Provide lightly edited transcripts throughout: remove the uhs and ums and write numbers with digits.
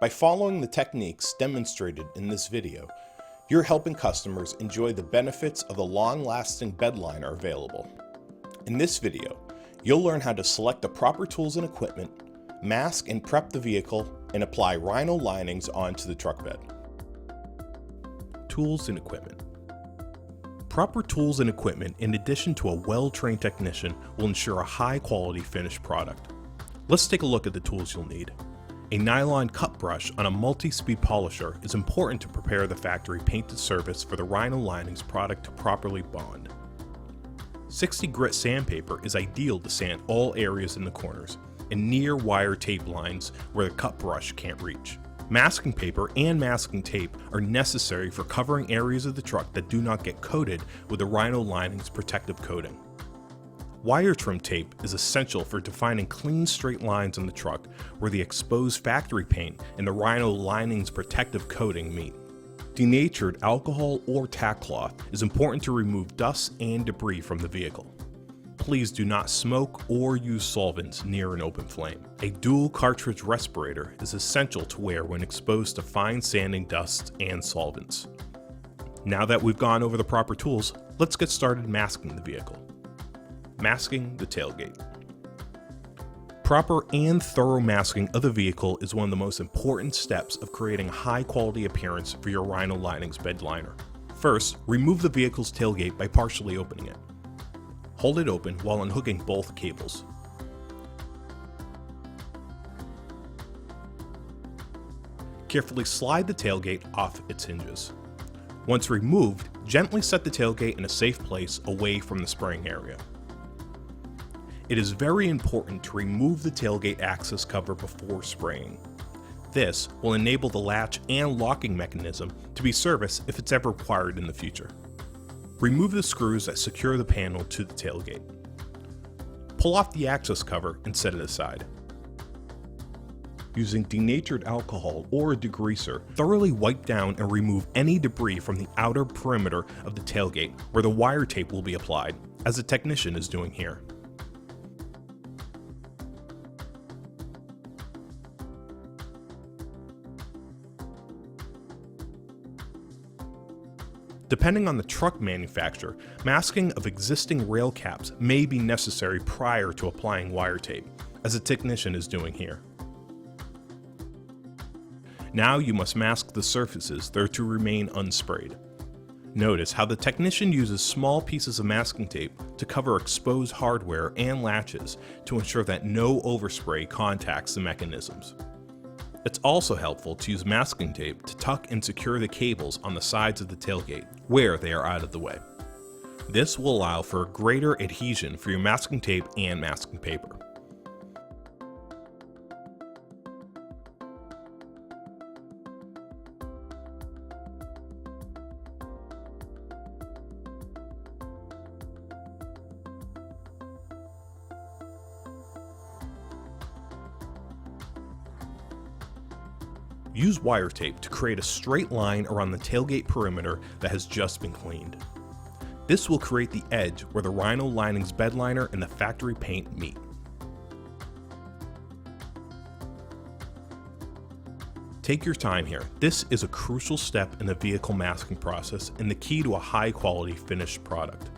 By following the techniques demonstrated in this video, you're helping customers enjoy the benefits of the long-lasting bed liner available. In this video, you'll learn how to select the proper tools and equipment, mask and prep the vehicle, and apply Rhino linings onto the truck bed. Tools and equipment. Proper tools and equipment, in addition to a well-trained technician, will ensure a high-quality finished product. Let's take a look at the tools you'll need. A nylon cut brush on a multi-speed polisher is important to prepare the factory painted surface for the Rhino linings product to properly bond. 60 grit sandpaper is ideal to sand all areas in the corners and near wire tape lines where the cut brush can't reach. Masking paper and masking tape are necessary for covering areas of the truck that do not get coated with the Rhino linings protective coating. Wire trim tape is essential for defining clean straight lines on the truck where the exposed factory paint and the Rhino linings protective coating meet. Denatured alcohol or tack cloth is important to remove dust and debris from the vehicle. Please do not smoke or use solvents near an open flame. A dual cartridge respirator is essential to wear when exposed to fine sanding dust and solvents. Now that we've gone over the proper tools, let's get started masking the vehicle. Masking the tailgate. Proper and thorough masking of the vehicle is one of the most important steps of creating a high-quality appearance for your Rhino linings bed liner. First, remove the vehicle's tailgate by partially opening it. Hold it open while unhooking both cables. Carefully slide the tailgate off its hinges. Once removed, gently set the tailgate in a safe place away from the spraying area. It is very important to remove the tailgate access cover before spraying. This will enable the latch and locking mechanism to be serviced if it's ever required in the future. Remove the screws that secure the panel to the tailgate. Pull off the access cover and set it aside. Using denatured alcohol or a degreaser, thoroughly wipe down and remove any debris from the outer perimeter of the tailgate where the wire tape will be applied, as the technician is doing here. Depending on the truck manufacturer, masking of existing rail caps may be necessary prior to applying wire tape, as the technician is doing here. Now you must mask the surfaces that are to remain unsprayed. Notice how the technician uses small pieces of masking tape to cover exposed hardware and latches to ensure that no overspray contacts the mechanisms. It's also helpful to use masking tape to tuck and secure the cables on the sides of the tailgate, where they are out of the way. This will allow for greater adhesion for your masking tape and masking paper. Use wire tape to create a straight line around the tailgate perimeter that has just been cleaned. This will create the edge where the Rhino linings bed liner and the factory paint meet. Take your time here. This is a crucial step in the vehicle masking process and the key to a high-quality finished product.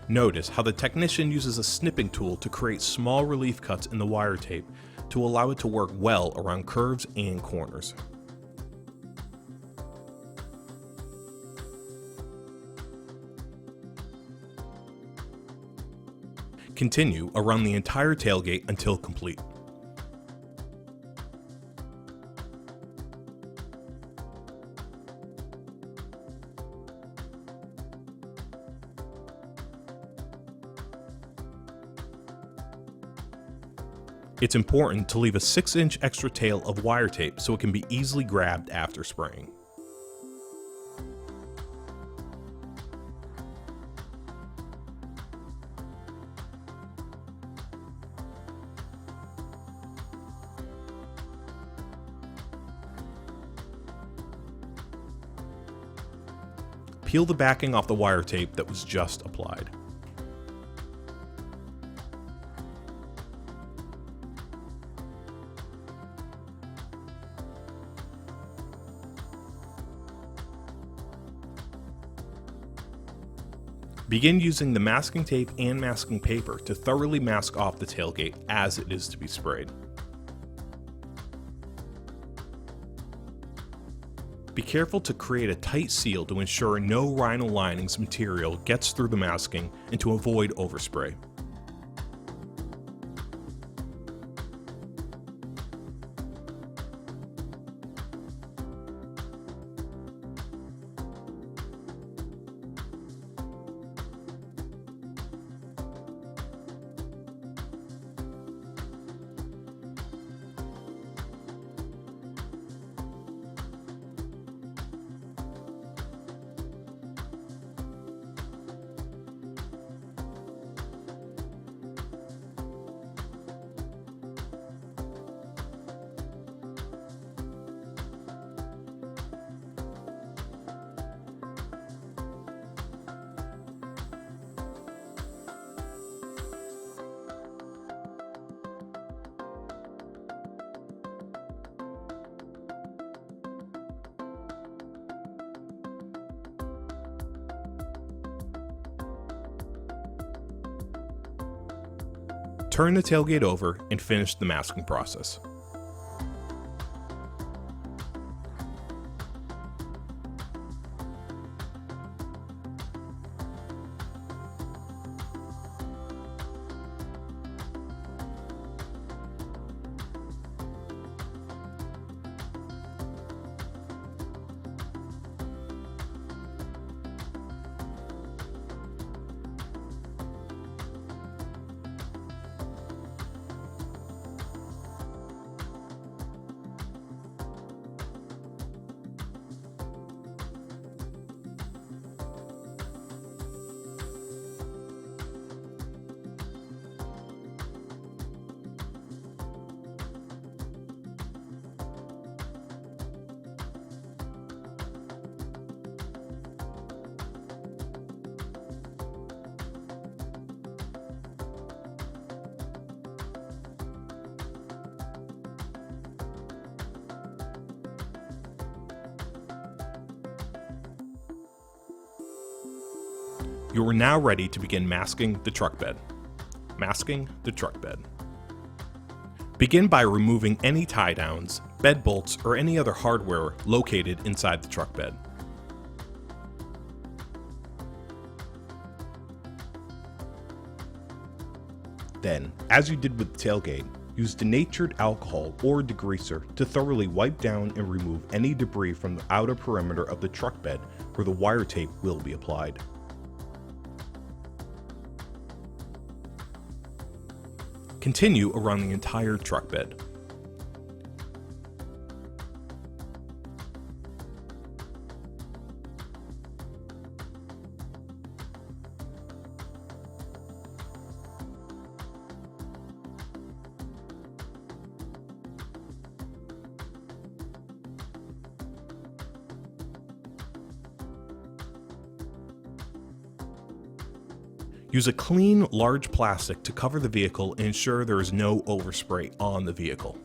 Notice how the technician uses a snipping tool to create small relief cuts in the wire tape to allow it to work well around curves and corners. Continue around the entire tailgate until complete. It's important to leave a 6-inch extra tail of wire tape so it can be easily grabbed after spraying. Peel the backing off the wire tape that was just applied. Begin using the masking tape and masking paper to thoroughly mask off the tailgate as it is to be sprayed. Be careful to create a tight seal to ensure no Rhino linings material gets through the masking and to avoid overspray. Turn the tailgate over and finish the masking process. You are now ready to begin masking the truck bed. Masking the truck bed. Begin by removing any tie downs, bed bolts, or any other hardware located inside the truck bed. Then, as you did with the tailgate, use denatured alcohol or degreaser to thoroughly wipe down and remove any debris from the outer perimeter of the truck bed where the wire tape will be applied. Continue around the entire truck bed. Use a clean, large plastic to cover the vehicle and ensure there is no overspray on the vehicle.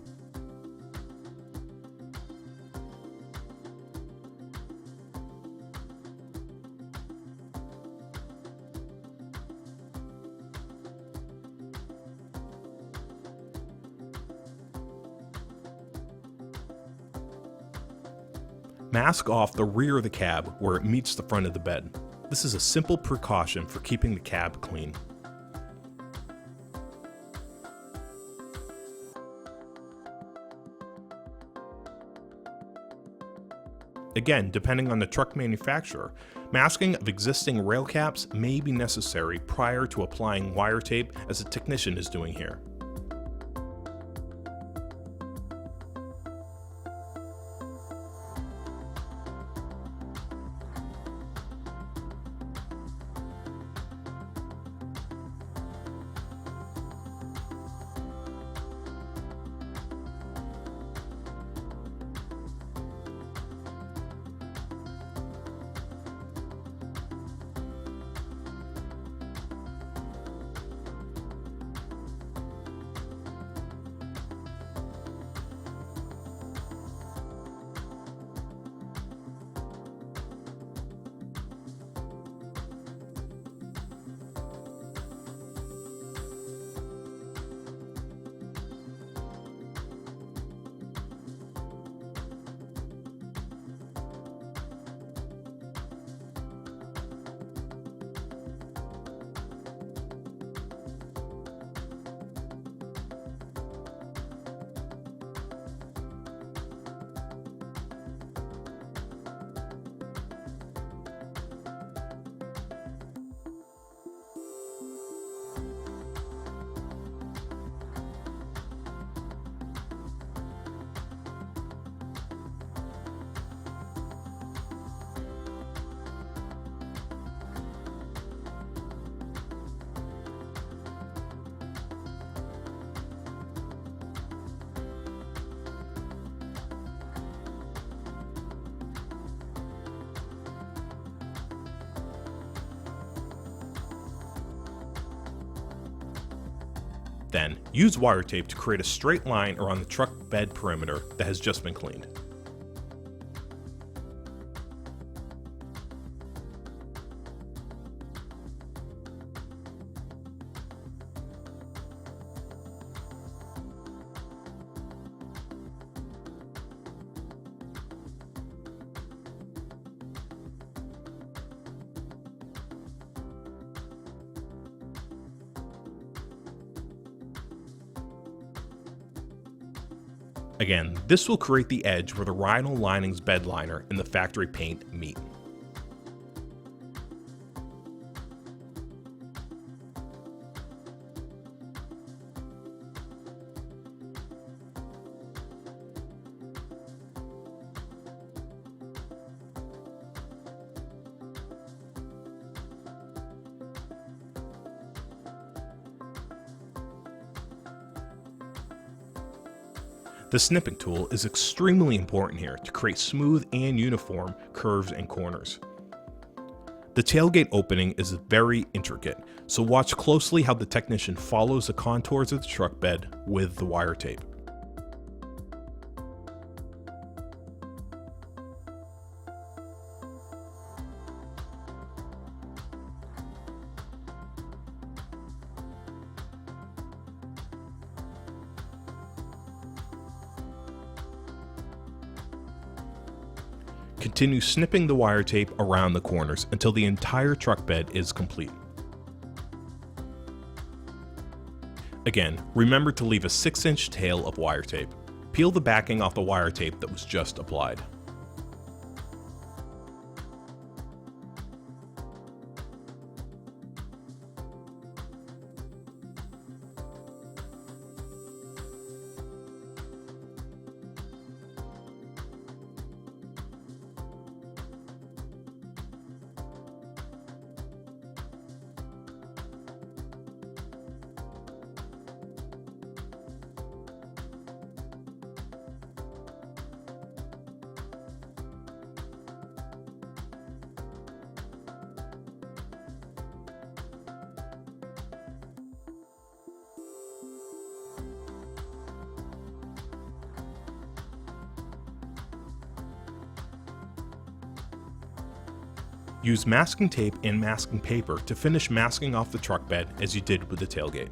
Mask off the rear of the cab where it meets the front of the bed. This is a simple precaution for keeping the cab clean. Again, depending on the truck manufacturer, masking of existing rail caps may be necessary prior to applying wire tape, as the technician is doing here. Then, use wire tape to create a straight line around the truck bed perimeter that has just been cleaned. Again, this will create the edge where the Rhino lining's bed liner and the factory paint meet. The snipping tool is extremely important here to create smooth and uniform curves and corners. The tailgate opening is very intricate, so watch closely how the technician follows the contours of the truck bed with the wire tape. Continue snipping the wire tape around the corners until the entire truck bed is complete. Again, remember to leave a 6-inch tail of wire tape. Peel the backing off the wire tape that was just applied. Use masking tape and masking paper to finish masking off the truck bed as you did with the tailgate.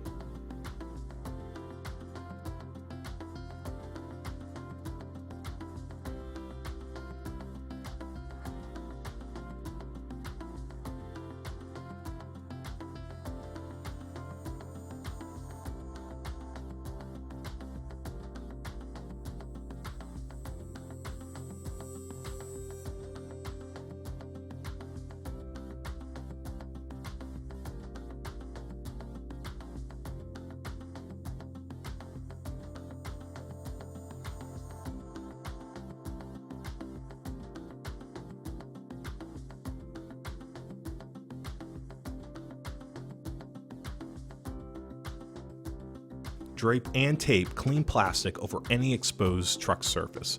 Drape and tape clean plastic over any exposed truck surface.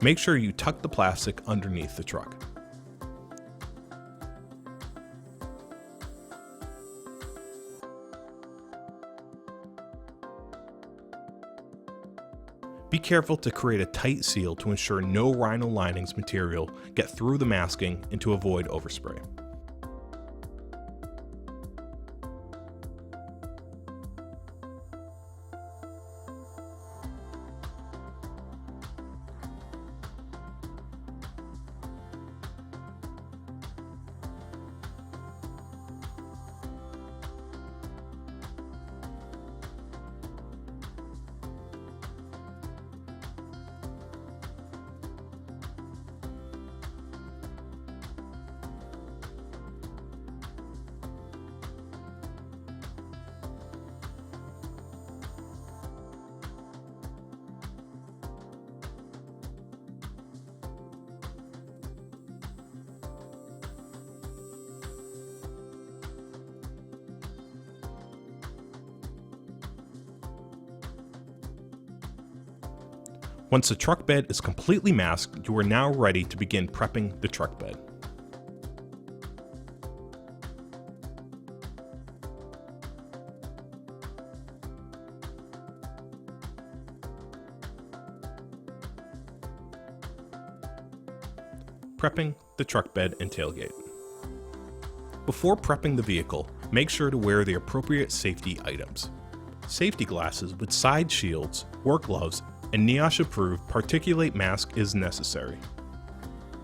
Make sure you tuck the plastic underneath the truck. Be careful to create a tight seal to ensure no Rhino linings material get through the masking and to avoid overspray. Once the truck bed is completely masked, you are now ready to begin prepping the truck bed. Prepping the truck bed and tailgate. Before prepping the vehicle, make sure to wear the appropriate safety items. Safety glasses with side shields, work gloves, and NIOSH-approved particulate mask is necessary.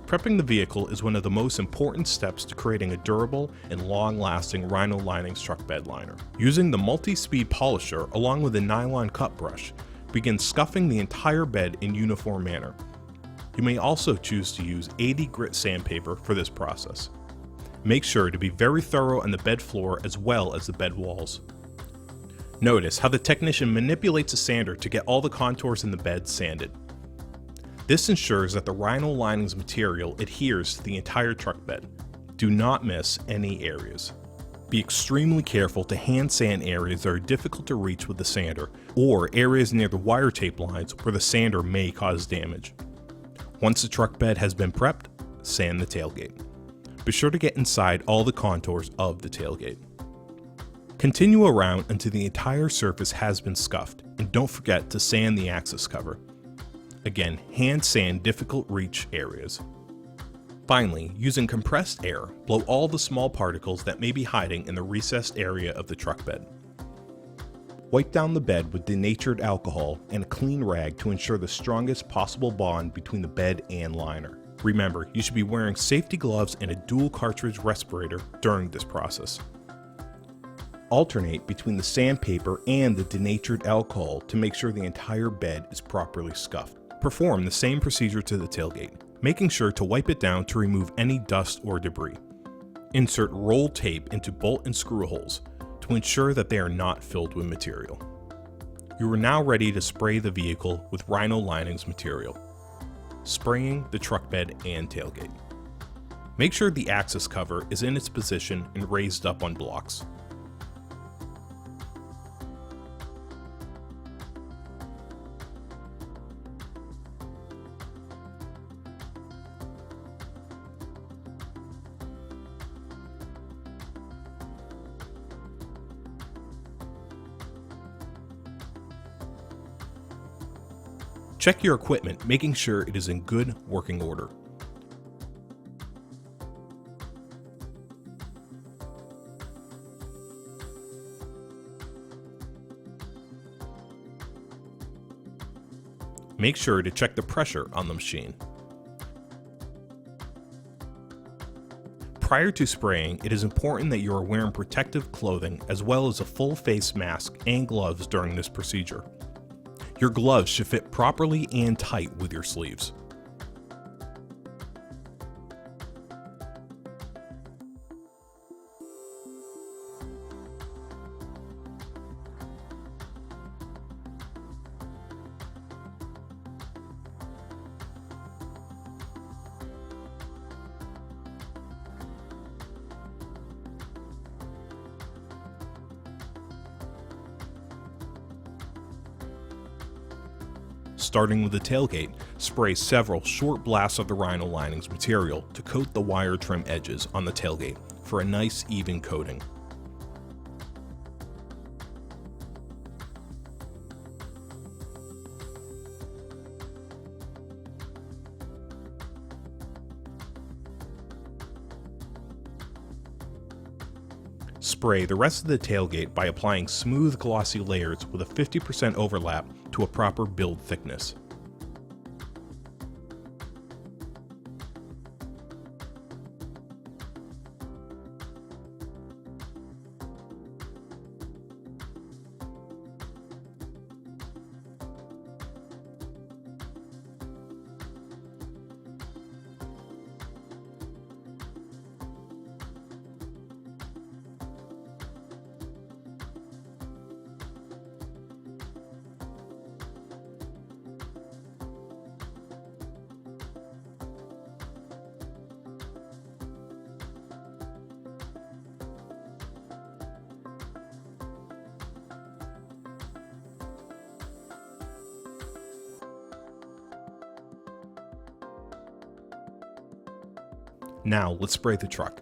Prepping the vehicle is one of the most important steps to creating a durable and long-lasting Rhino Linings truck bed liner. Using the multi-speed polisher along with a nylon cut brush, begin scuffing the entire bed in uniform manner. You may also choose to use 80 grit sandpaper for this process. Make sure to be very thorough on the bed floor as well as the bed walls. Notice how the technician manipulates a sander to get all the contours in the bed sanded. This ensures that the Rhino Linings material adheres to the entire truck bed. Do not miss any areas. Be extremely careful to hand sand areas that are difficult to reach with the sander, or areas near the wire tape lines where the sander may cause damage. Once the truck bed has been prepped, sand the tailgate. Be sure to get inside all the contours of the tailgate. Continue around until the entire surface has been scuffed, and don't forget to sand the access cover. Again, hand sand difficult reach areas. Finally, using compressed air, blow all the small particles that may be hiding in the recessed area of the truck bed. Wipe down the bed with denatured alcohol and a clean rag to ensure the strongest possible bond between the bed and liner. Remember, you should be wearing safety gloves and a dual cartridge respirator during this process. Alternate between the sandpaper and the denatured alcohol to make sure the entire bed is properly scuffed. Perform the same procedure to the tailgate, making sure to wipe it down to remove any dust or debris. Insert roll tape into bolt and screw holes to ensure that they are not filled with material. You are now ready to spray the vehicle with Rhino Linings material. Spraying the truck bed and tailgate. Make sure the access cover is in its position and raised up on blocks. Check your equipment, making sure it is in good working order. Make sure to check the pressure on the machine. Prior to spraying, it is important that you are wearing protective clothing as well as a full face mask and gloves during this procedure. Your gloves should fit properly and tight with your sleeves. Starting with the tailgate, spray several short blasts of the Rhino Linings material to coat the wire trim edges on the tailgate for a nice even coating. Spray the rest of the tailgate by applying smooth glossy layers with a 50% overlap to a proper build thickness. Now let's spray the truck.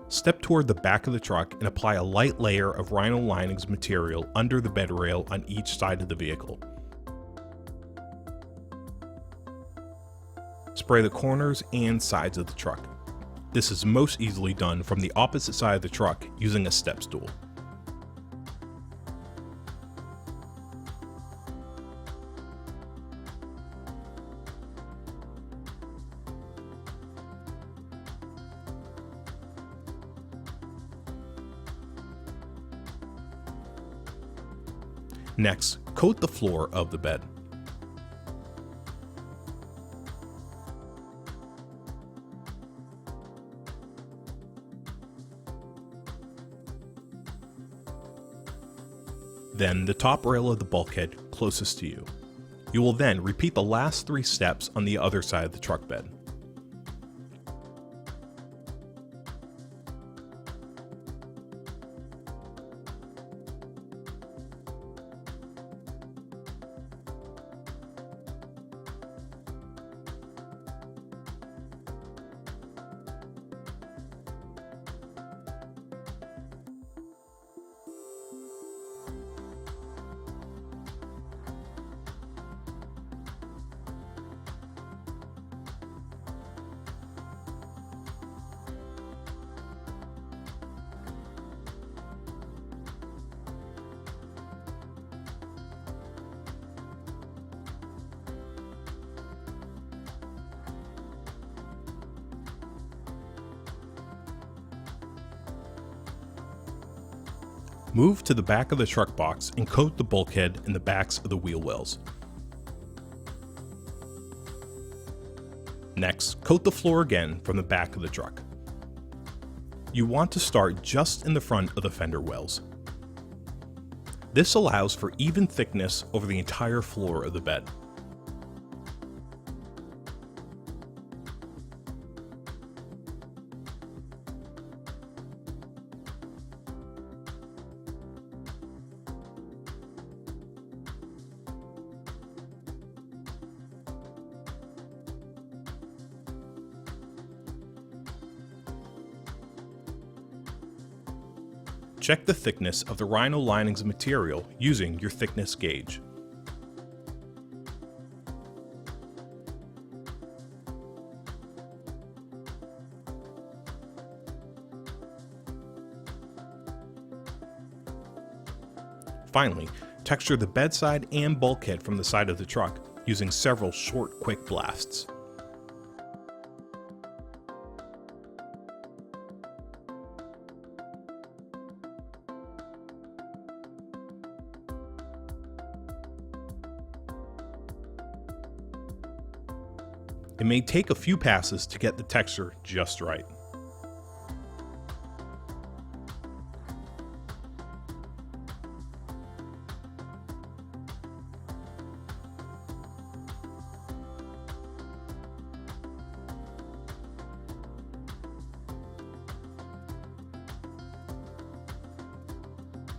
Step toward the back of the truck and apply a light layer of Rhino linings material under the bed rail on each side of the vehicle. Spray the corners and sides of the truck. This is most easily done from the opposite side of the truck using a step stool. Next, coat the floor of the bed. Then the top rail of the bulkhead closest to you. You will then repeat the last 3 steps on the other side of the truck bed. Move to the back of the truck box and coat the bulkhead and the backs of the wheel wells. Next, coat the floor again from the back of the truck. You want to start just in the front of the fender wells. This allows for even thickness over the entire floor of the bed. Check the thickness of the Rhino linings material using your thickness gauge. Finally, texture the bedside and bulkhead from the side of the truck using several short, quick blasts. It may take a few passes to get the texture just right.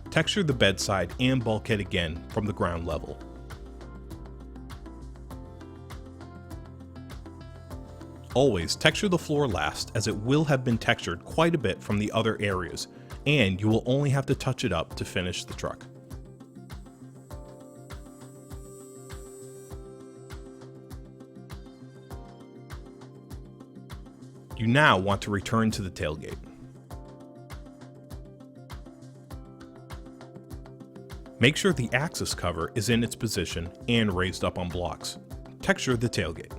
Texture the bedside and bulkhead again from the ground level. Always texture the floor last, as it will have been textured quite a bit from the other areas, and you will only have to touch it up to finish the truck. You now want to return to the tailgate. Make sure the axis cover is in its position and raised up on blocks. Texture the tailgate.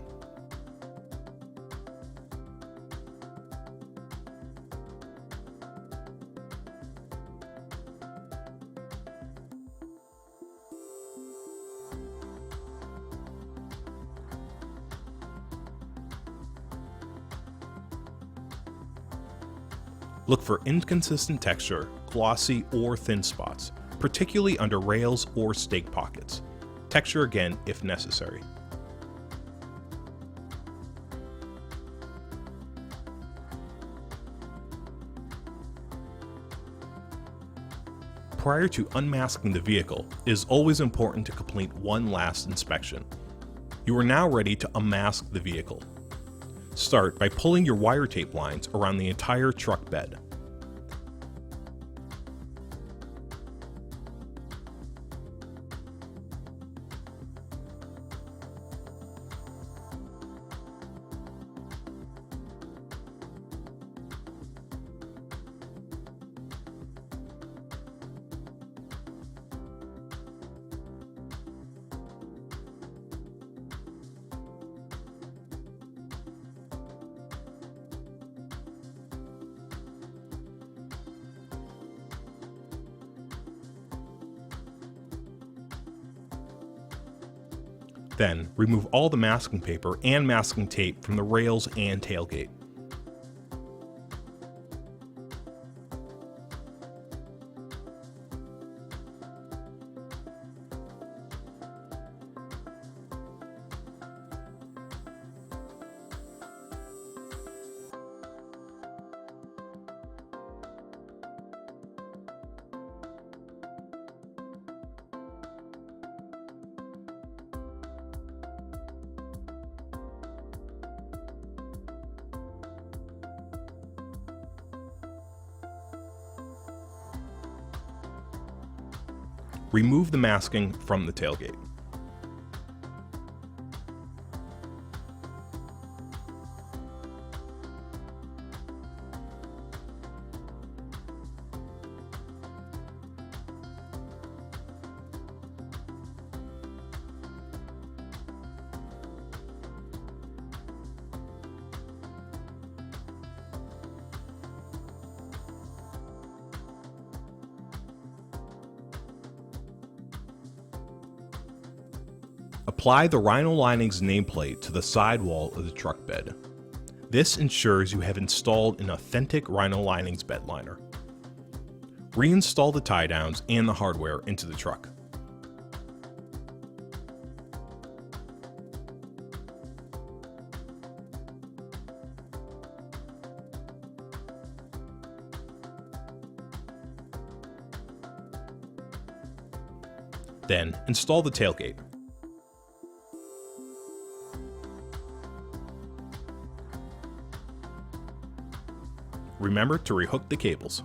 Look for inconsistent texture, glossy or thin spots, particularly under rails or stake pockets. Texture again if necessary. Prior to unmasking the vehicle, it is always important to complete one last inspection. You are now ready to unmask the vehicle. Start by pulling your wire tape lines around the entire truck bed. Then, remove all the masking paper and masking tape from the rails and tailgate. Remove the masking from the tailgate. Apply the Rhino lining's nameplate to the sidewall of the truck bed. This ensures you have installed an authentic Rhino lining's bed liner. Reinstall the tie downs and the hardware into the truck. Then install the tailgate. Remember to rehook the cables.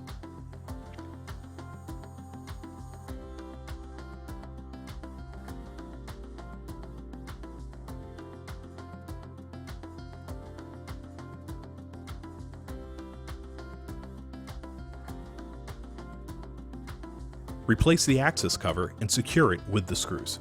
Replace the access cover and secure it with the screws.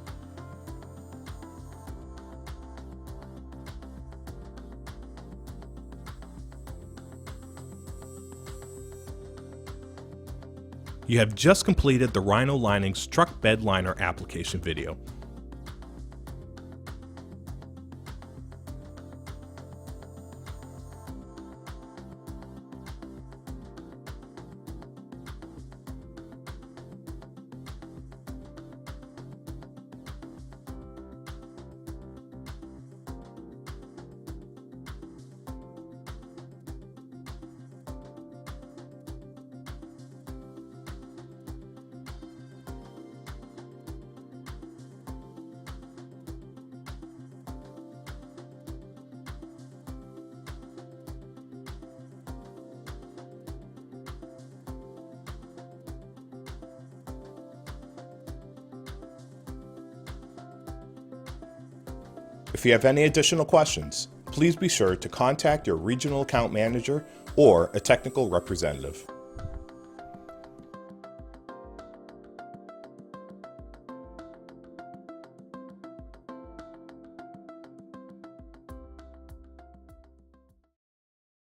You have just completed the Rhino lining's truck bed liner application video. If you have any additional questions, please be sure to contact your regional account manager or a technical representative.